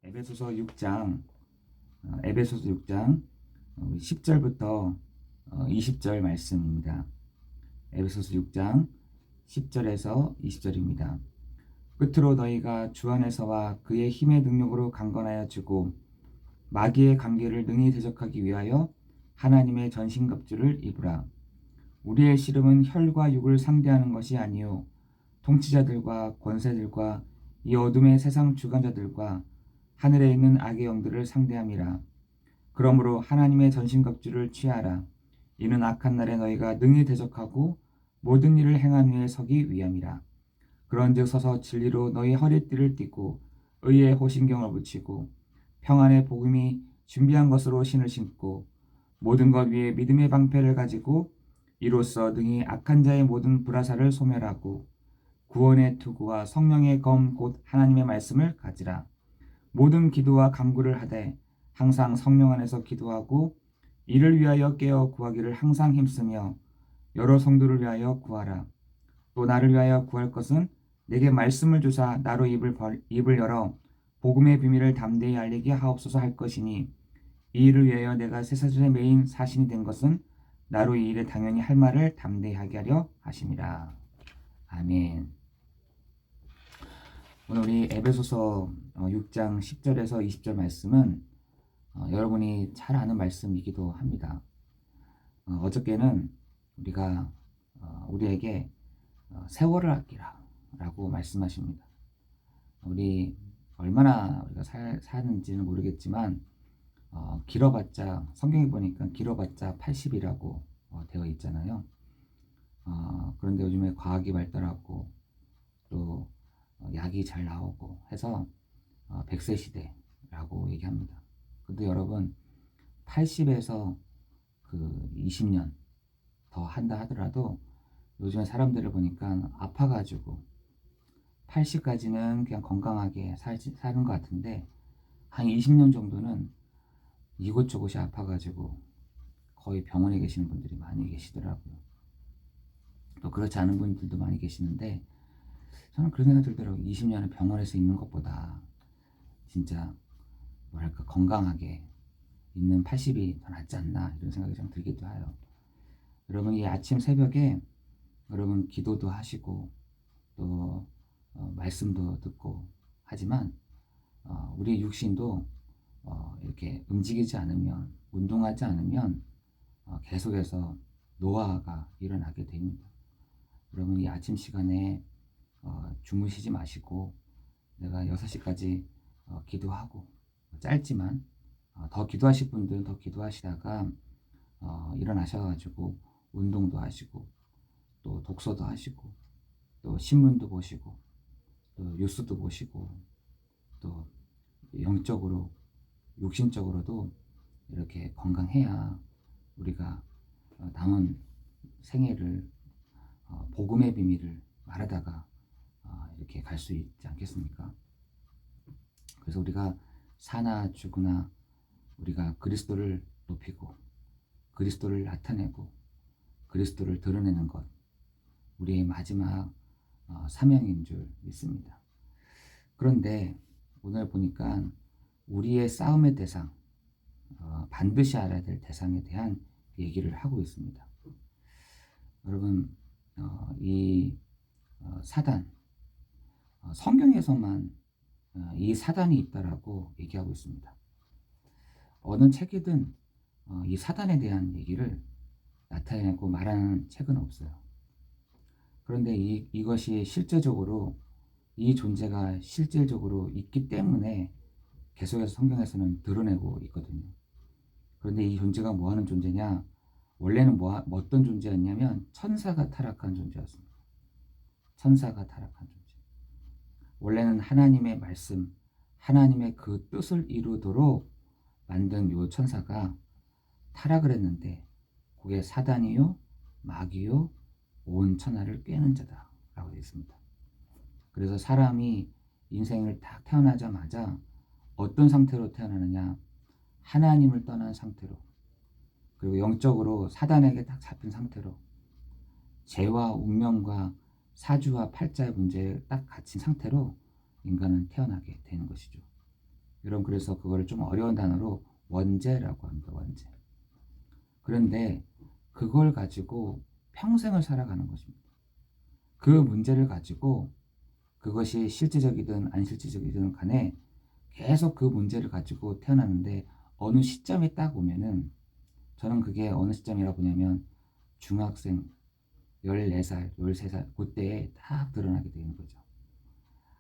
에베소서 6장, 에베소서 6장 10절부터 20절 말씀입니다. 에베소서 6장 10절에서 20절입니다. 끝으로 너희가 주 안에서와 그의 힘의 능력으로 강건하여 지고 마귀의 관계를 능히 대적하기 위하여 하나님의 전신갑주를 입으라. 우리의 씨름은 혈과 육을 상대하는 것이 아니요 통치자들과 권세들과 이 어둠의 세상 주관자들과 하늘에 있는 악의 영들을 상대함이라. 그러므로 하나님의 전신갑주를 취하라. 이는 악한 날에 너희가 능히 대적하고 모든 일을 행한 후에 서기 위함이라. 그런즉 서서 진리로 너희 허리띠를 띠고 의의 호신경을 붙이고 평안의 복음이 준비한 것으로 신을 신고 모든 것 위에 믿음의 방패를 가지고 이로써 능히 악한 자의 모든 불화살을 소멸하고 구원의 투구와 성령의 검 곧 하나님의 말씀을 가지라. 모든 기도와 간구를 하되 항상 성령 안에서 기도하고 이를 위하여 깨어 구하기를 항상 힘쓰며 여러 성도를 위하여 구하라. 또 나를 위하여 구할 것은 내게 말씀을 주사 나로 입을 열어 복음의 비밀을 담대히 알리게 하옵소서 할 것이니 이 일을 위하여 내가 쇠사슬에 매인 사신이 된 것은 나로 이 일에 당연히 할 말을 담대히 하게 하려 하심이라. 아멘. 오늘 우리 에베소서 6장 10절에서 20절 말씀은 여러분이 잘 아는 말씀이기도 합니다. 어저께는 우리가 우리에게 세월을 아끼라 라고 말씀하십니다. 우리 얼마나 우리가 사는지는 모르겠지만 길어봤자 성경에 보니까 길어봤자 80이라고 되어 있잖아요. 그런데 요즘에 과학이 발달하고 또 약이 잘 나오고 해서 100세 시대라고 얘기합니다. 근데 여러분 80에서 그 20년 더 한다 하더라도 요즘에 사람들을 보니까 아파가지고 80까지는 그냥 건강하게 사는 것 같은데 한 20년 정도는 이곳저곳이 아파가지고 거의 병원에 계시는 분들이 많이 계시더라고요. 또 그렇지 않은 분들도 많이 계시는데 저는 그런 생각이 들더라고요. 20년을 병원에서 있는 것보다 진짜 뭐랄까 건강하게 있는 80이 더 낫지 않나 이런 생각이 좀 들기도 해요. 여러분 이 아침 새벽에 여러분 기도도 하시고 또 말씀도 듣고 하지만 우리 육신도 이렇게 움직이지 않으면 운동하지 않으면 계속해서 노화가 일어나게 됩니다. 여러분 이 아침 시간에 주무시지 마시고 내가 6시까지 기도하고 짧지만 더 기도하실 분들은 더 기도하시다가 일어나셔가지고 운동도 하시고 또 독서도 하시고 또 신문도 보시고 또 뉴스도 보시고 또 영적으로 육신적으로도 이렇게 건강해야 우리가 남은 생애를 복음의 비밀을 말하다가 이렇게 갈 수 있지 않겠습니까? 그래서 우리가 사나 죽으나 우리가 그리스도를 높이고 그리스도를 나타내고 그리스도를 드러내는 것 우리의 마지막 사명인 줄 믿습니다. 그런데 오늘 보니까 우리의 싸움의 대상 반드시 알아야 될 대상에 대한 얘기를 하고 있습니다. 여러분 이 사단 성경에서만 이 사단이 있다라고 얘기하고 있습니다. 어느 책이든 이 사단에 대한 얘기를 나타내고 말하는 책은 없어요. 그런데 이것이 실제적으로 이 존재가 실질적으로 있기 때문에 계속해서 성경에서는 드러내고 있거든요. 그런데 이 존재가 뭐 하는 존재냐? 원래는 어떤 존재였냐면 천사가 타락한 존재였습니다. 천사가 타락한 존재. 원래는 하나님의 말씀, 하나님의 그 뜻을 이루도록 만든 요 천사가 타락을 했는데 그게 사단이요, 마귀요, 온 천하를 꿰는 자다 라고 되어 있습니다. 그래서 사람이 인생을 딱 태어나자마자 어떤 상태로 태어나느냐? 하나님을 떠난 상태로, 그리고 영적으로 사단에게 딱 잡힌 상태로, 죄와 운명과 사주와 팔자의 문제에 딱 갇힌 상태로 인간은 태어나게 되는 것이죠. 여러분 그래서 그거를 좀 어려운 단어로 원죄라고 합니다. 원죄. 그런데 그걸 가지고 평생을 살아가는 것입니다. 그 문제를 가지고 그것이 실질적이든 안 실질적이든 간에 계속 그 문제를 가지고 태어났는데 어느 시점에 딱 오면은 저는 그게 어느 시점이라고 보냐면 중학생 14살, 13살 그때에 딱 드러나게 되는 거죠.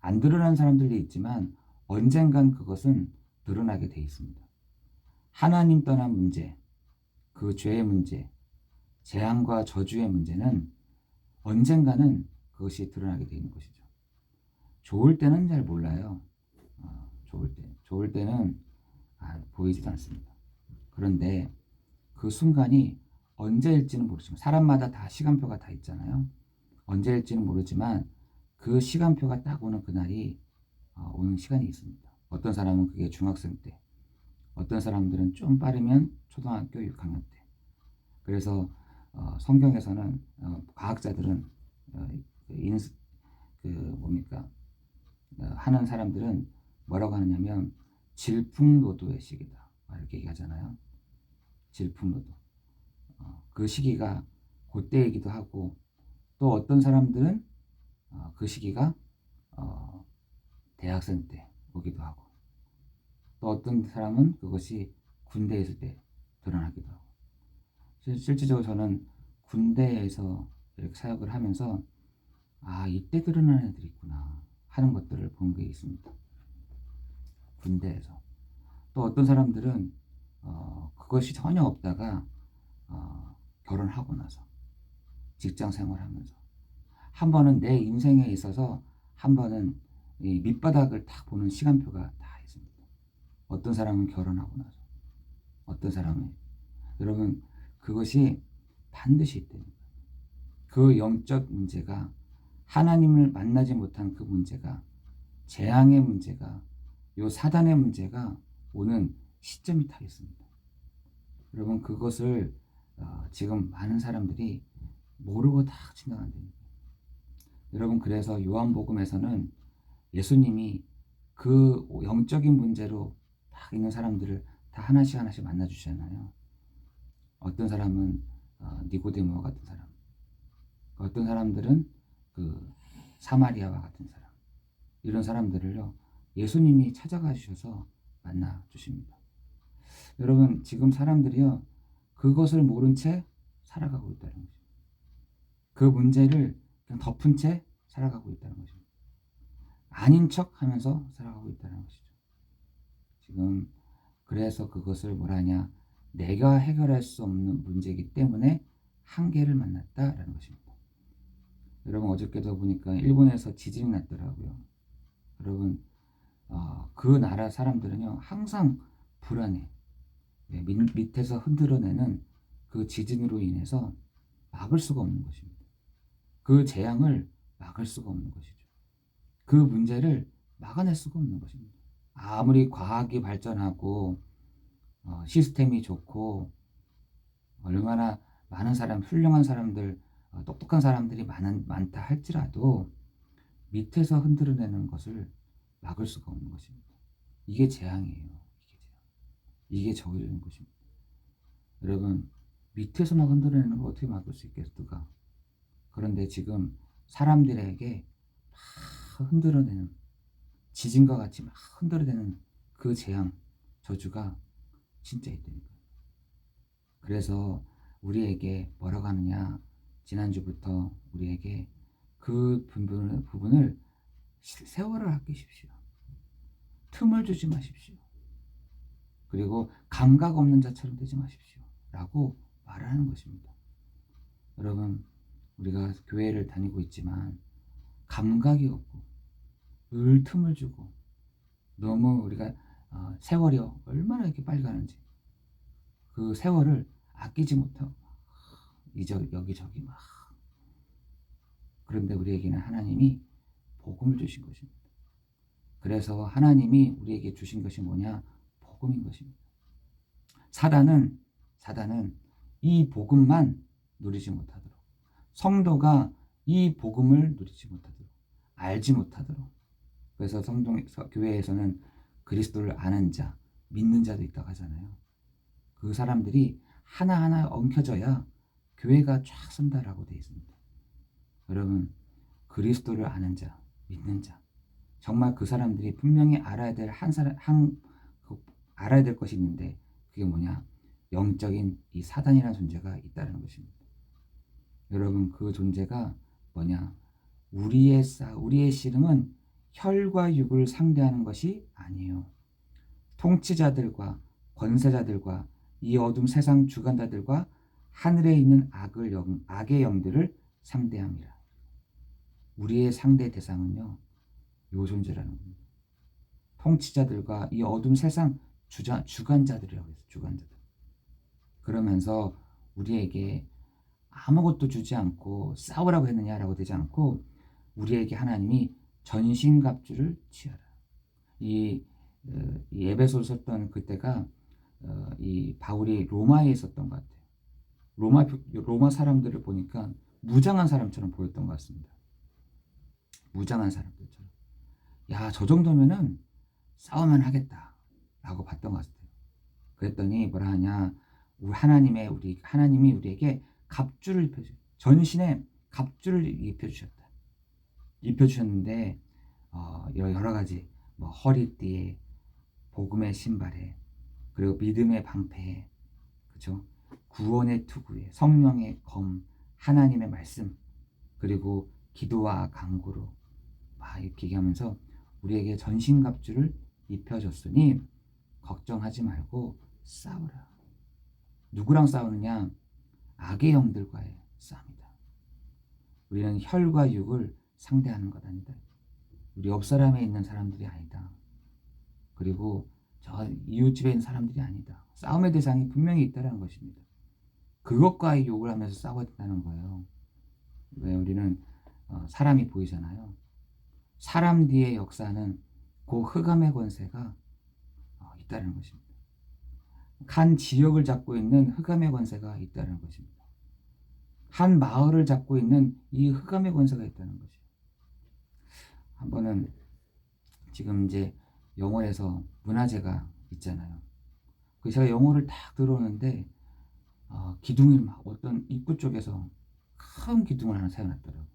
안 드러난 사람들도 있지만 언젠간 그것은 드러나게 돼 있습니다. 하나님 떠난 문제, 그 죄의 문제, 재앙과 저주의 문제는 언젠가는 그것이 드러나게 되는 것이죠. 좋을 때는 잘 몰라요. 좋을 때는 보이지도 않습니다. 그런데 그 순간이 언제일지는 모르지만 사람마다 다 시간표가 다 있잖아요. 언제일지는 모르지만 그 시간표가 딱 오는 그날이 오는 시간이 있습니다. 어떤 사람은 그게 중학생 때, 어떤 사람들은 좀 빠르면 초등학교 6학년 때. 그래서 성경에서는 과학자들은 뭡니까 하는 사람들은 뭐라고 하느냐면 질풍노도의 시기다 이렇게 얘기하잖아요. 질풍노도. 그 시기가 그때이기도 하고 또 어떤 사람들은 그 시기가 대학생 때 오기도 하고 또 어떤 사람은 그것이 군대에 있을 때 드러나기도 하고 실질적으로 저는 군대에서 이렇게 사역을 하면서 이때 드러나는 애들이 있구나 하는 것들을 본 게 있습니다. 군대에서 또 어떤 사람들은 그것이 전혀 없다가 결혼하고 나서 직장 생활하면서 한 번은 내 인생에 있어서 한 번은 이 밑바닥을 딱 보는 시간표가 다 있습니다. 어떤 사람은 결혼하고 나서 어떤 사람은 여러분 그것이 반드시 있다는 거예요. 그 영적 문제가 하나님을 만나지 못한 그 문제가 재앙의 문제가 요 사단의 문제가 오는 시점이 다 있습니다. 여러분 그것을 지금 많은 사람들이 모르고 다 지나간답니다. 여러분 그래서 요한복음에서는 예수님이 그 영적인 문제로 딱 있는 사람들을 다 하나씩 하나씩 만나 주시잖아요. 어떤 사람은 니고데모와 같은 사람, 어떤 사람들은 그 사마리아와 같은 사람, 이런 사람들을요 예수님이 찾아가 주셔서 만나 주십니다. 여러분 지금 사람들이요 그것을 모른 채 살아가고 있다는 거죠. 그 문제를 그냥 덮은 채 살아가고 있다는 것입니다. 아닌 척 하면서 살아가고 있다는 것이죠. 지금 그래서 그것을 뭐라냐 내가 해결할 수 없는 문제이기 때문에 한계를 만났다라는 것입니다. 여러분 어저께도 보니까 일본에서 지진이 났더라고요. 여러분 그 나라 사람들은요 항상 불안해. 밑에서 흔들어내는 그 지진으로 인해서 막을 수가 없는 것입니다. 그 재앙을 막을 수가 없는 것이죠. 그 문제를 막아낼 수가 없는 것입니다. 아무리 과학이 발전하고 시스템이 좋고 얼마나 많은 사람, 훌륭한 사람들, 똑똑한 사람들이 많다 할지라도 밑에서 흔들어내는 것을 막을 수가 없는 것입니다. 이게 재앙이에요. 이게 저울인 것입니다. 여러분 밑에서 막 흔들어내는 걸 어떻게 막을 수 있겠습니까? 그런데 지금 사람들에게 막 흔들어내는 지진과 같이 막 흔들어내는 그 재앙, 저주가 진짜 있다니까요. 그래서 우리에게 뭐라고 하느냐 지난주부터 우리에게 그 부분을 세월을 아끼십시오. 틈을 주지 마십시오. 그리고 감각 없는 자처럼 되지 마십시오. 라고 말하는 것입니다. 여러분 우리가 교회를 다니고 있지만 감각이 없고 늘 틈을 주고 너무 우리가 세월이 얼마나 이렇게 빨리 가는지 그 세월을 아끼지 못하고 여기저기 막 그런데 우리에게는 하나님이 복음을 주신 것입니다. 그래서 하나님이 우리에게 주신 것이 뭐냐? 복음인 것입니다. 사단은 이 복음만 누리지 못하도록 성도가 이 복음을 누리지 못하도록 알지 못하도록 그래서 교회에서는 그리스도를 아는 자, 믿는 자도 있다고 하잖아요. 그 사람들이 하나하나 엉켜져야 교회가 쫙 선다라고 되어 있습니다. 여러분, 그리스도를 아는 자, 믿는 자, 정말 그 사람들이 분명히 알아야 될 알아야 될 것이 있는데, 그게 뭐냐? 영적인 이 사단이라는 존재가 있다는 것입니다. 여러분, 그 존재가 뭐냐? 우리의 씨름은 혈과 육을 상대하는 것이 아니에요. 통치자들과 권세자들과 이 어둠 세상 주관자들과 하늘에 있는 악의 영들을 상대합니다. 우리의 상대 대상은요, 요 존재라는 겁니다. 통치자들과 이 어둠 세상 주관자들이라고 해서 주관자들. 그러면서 우리에게 아무것도 주지 않고 싸우라고 했느냐라고 되지 않고, 우리에게 하나님이 전신갑주를 취하라. 이 에베소서 썼던 그때가 이 바울이 로마에 있었던 것 같아요. 로마 사람들을 보니까 무장한 사람처럼 보였던 것 같습니다. 무장한 사람들처럼. 야, 저 정도면은 싸우면 하겠다라고 봤던 것 같아요. 그랬더니 뭐라 하냐? 하나님이 우리에게 갑주를 입혀주셨어요. 전신에 갑주를 입혀주셨는데 여러 가지 뭐 허리띠에, 복음의 신발에, 그리고 믿음의 방패에, 그죠? 구원의 투구에, 성령의 검, 하나님의 말씀, 그리고 기도와 간구로 막 이렇게 얘기하면서 우리에게 전신갑주를 입혀줬으니 걱정하지 말고 싸우라. 누구랑 싸우느냐? 악의 영들과의 싸움이다. 우리는 혈과 육을 상대하는 것 아니다. 우리 옆 사람에 있는 사람들이 아니다. 그리고 저 이웃집에 있는 사람들이 아니다. 싸움의 대상이 분명히 있다는 것입니다. 그것과의 욕을 하면서 싸워야 된다는 거예요. 왜? 우리는 사람이 보이잖아요. 사람 뒤의 역사는 그 흑암의 권세가 있다는 것입니다. 한 지역을 잡고 있는 흑암의 권세가 있다는 것입니다. 한 마을을 잡고 있는 이 흑암의 권세가 있다는 것이에요. 한 번은 지금 이제 영월에서 문화재가 있잖아요. 그 제가 영월을 딱 들어오는데 기둥이 막 어떤 입구 쪽에서 큰 기둥을 하나 세워놨더라고.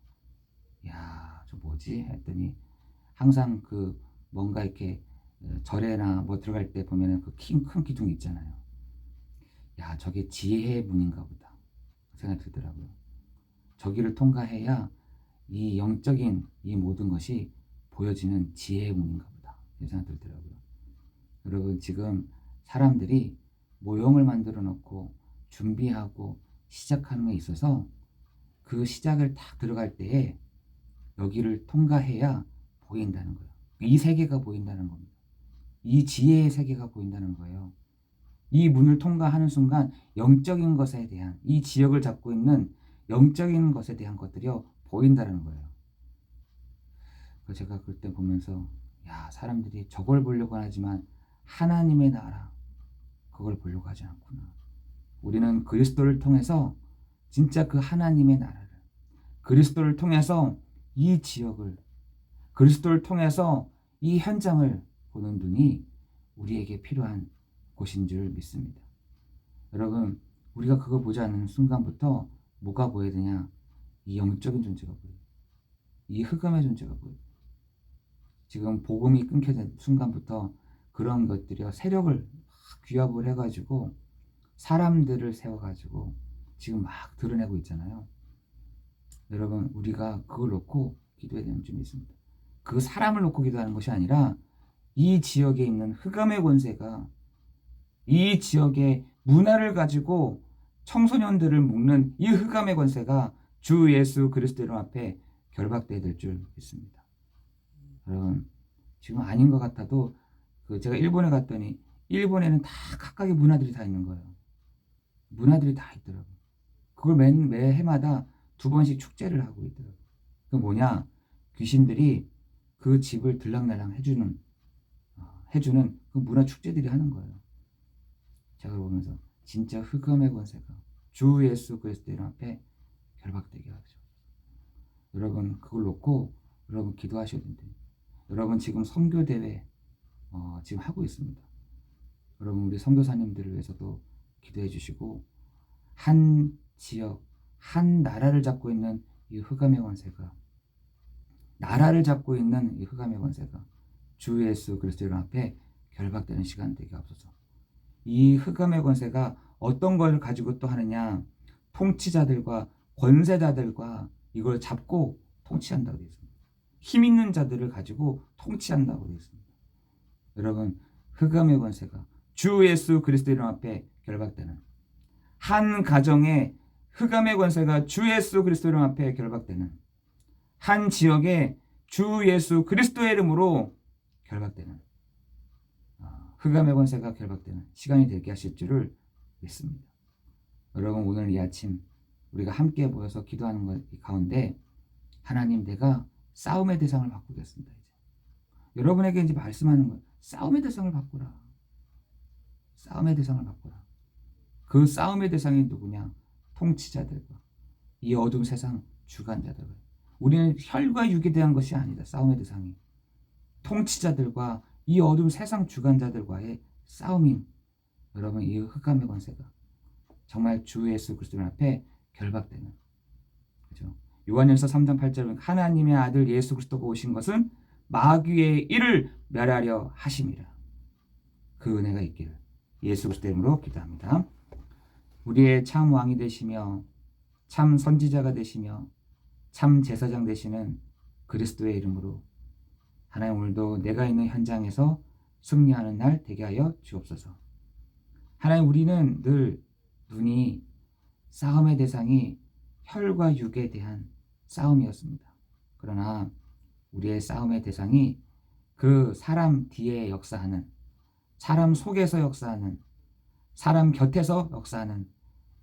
야, 저 뭐지? 했더니 항상 그 뭔가 이렇게 절에나 뭐 들어갈 때 보면은 그 큰 기둥이 있잖아요. 야, 저게 지혜의 문인가 보다 생각이 들더라고요. 저기를 통과해야 이 영적인 이 모든 것이 보여지는 지혜의 문인가 보다 생각이 들더라고요. 여러분, 지금 사람들이 모형을 만들어 놓고 준비하고 시작하는 데 있어서 그 시작을 딱 들어갈 때에 여기를 통과해야 보인다는 거예요. 이 세계가 보인다는 겁니다. 이 지혜의 세계가 보인다는 거예요. 이 문을 통과하는 순간 영적인 것에 대한, 이 지역을 잡고 있는 영적인 것에 대한 것들이 보인다는 거예요. 그래서 제가 그때 보면서 야, 사람들이 저걸 보려고 하지만 하나님의 나라, 그걸 보려고 하지 않구나. 우리는 그리스도를 통해서 진짜 그 하나님의 나라를, 그리스도를 통해서 이 지역을, 그리스도를 통해서 이 현장을 보는 눈이 우리에게 필요한 곳인 줄 믿습니다. 여러분, 우리가 그걸 보지 않는 순간부터 뭐가 보여야 되냐? 이 영적인 존재가 보여요. 이 흑암의 존재가 보여요. 지금 복음이 끊겨진 순간부터 그런 것들이 세력을 규합을 해가지고 사람들을 세워가지고 지금 막 드러내고 있잖아요. 여러분, 우리가 그걸 놓고 기도해야 되는 점이 있습니다. 그 사람을 놓고 기도하는 것이 아니라 이 지역에 있는 흑암의 권세가 이 지역의 문화를 가지고 청소년들을 묶는 이 흑암의 권세가 주 예수 그리스도 이름 앞에 결박되어야 될 줄 믿습니다. 여러분, 지금 아닌 것 같아도 제가 일본에 갔더니 일본에는 다 각각의 문화들이 다 있는 거예요. 문화들이 다 있더라고요. 그걸 매 해마다 2번씩 축제를 하고 있더라고요. 그 뭐냐? 귀신들이 그 집을 들락날락 해주는 그 문화 축제들이 하는 거예요. 제가 보면서 진짜 흑암의 권세가 주 예수 그리스도 이름 앞에 결박되게 하죠. 여러분, 그걸 놓고 여러분 기도하셔야 된다. 여러분, 지금 선교대회 지금 하고 있습니다. 여러분 우리 선교사님들을 위해서도 기도해 주시고 한 지역, 한 나라를 잡고 있는 이 흑암의 권세가 나라를 잡고 있는 이 흑암의 권세가 주 예수 그리스도 이름 앞에 결박되는 시간 되게 앞서서 이 흑암의 권세가 어떤 걸 가지고 또 하느냐 통치자들과 권세자들과 이걸 잡고 통치한다고 되어 있습니다. 힘 있는 자들을 가지고 통치한다고 되어 있습니다. 여러분 흑암의 권세가 주 예수 그리스도 이름 앞에 결박되는 한 가정의 흑암의 권세가 주 예수 그리스도 이름 앞에 결박되는 한 지역에 주 예수 그리스도의 이름으로 결박되는 흑암의 권세가 결박되는 시간이 되게 하실 줄을 믿습니다. 여러분 오늘 이 아침 우리가 함께 모여서 기도하는 것 가운데 하나님 내가 싸움의 대상을 바꾸겠습니다. 이제 여러분에게 이제 말씀하는 것 싸움의 대상을 바꾸라. 싸움의 대상을 바꾸라. 그 싸움의 대상이 누구냐? 통치자들과 이 어둠 세상 주관자들. 우리는 혈과 육에 대한 것이 아니다. 싸움의 대상이 통치자들과 이 어둠 세상 주관자들과의 싸움인 여러분 이 흑암의 권세가 정말 주 예수 그리스도 앞에 결박되는 그죠? 요한일서 3장 8절은 하나님의 아들 예수 그리스도가 오신 것은 마귀의 일을 멸하려 하심이라. 그 은혜가 있기를 예수 그리스도 이름으로 기도합니다. 우리의 참 왕이 되시며 참 선지자가 되시며 참 제사장 되시는 그리스도의 이름으로 하나님 오늘도 내가 있는 현장에서 승리하는 날 되게 하여 주옵소서. 하나님 우리는 늘 눈이 싸움의 대상이 혈과 육에 대한 싸움이었습니다. 그러나 우리의 싸움의 대상이 그 사람 뒤에 역사하는 사람 속에서 역사하는 사람 곁에서 역사하는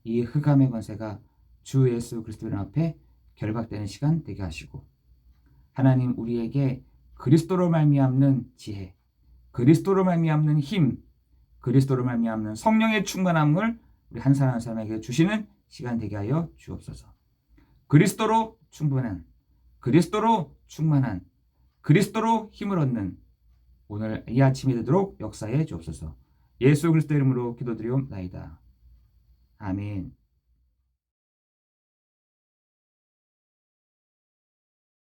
이 흑암의 권세가 주 예수 그리스도 앞에 결박되는 시간 되게 하시고 하나님 우리에게 그리스도로 말미암는 지혜, 그리스도로 말미암는 힘, 그리스도로 말미암는 성령의 충만함을 우리 한 사람 한 사람에게 주시는 시간 되게 하여 주옵소서. 그리스도로 충분한, 그리스도로 충만한, 그리스도로 힘을 얻는 오늘 이 아침이 되도록 역사해 주옵소서. 예수 그리스도 이름으로 기도드리옵나이다. 아멘.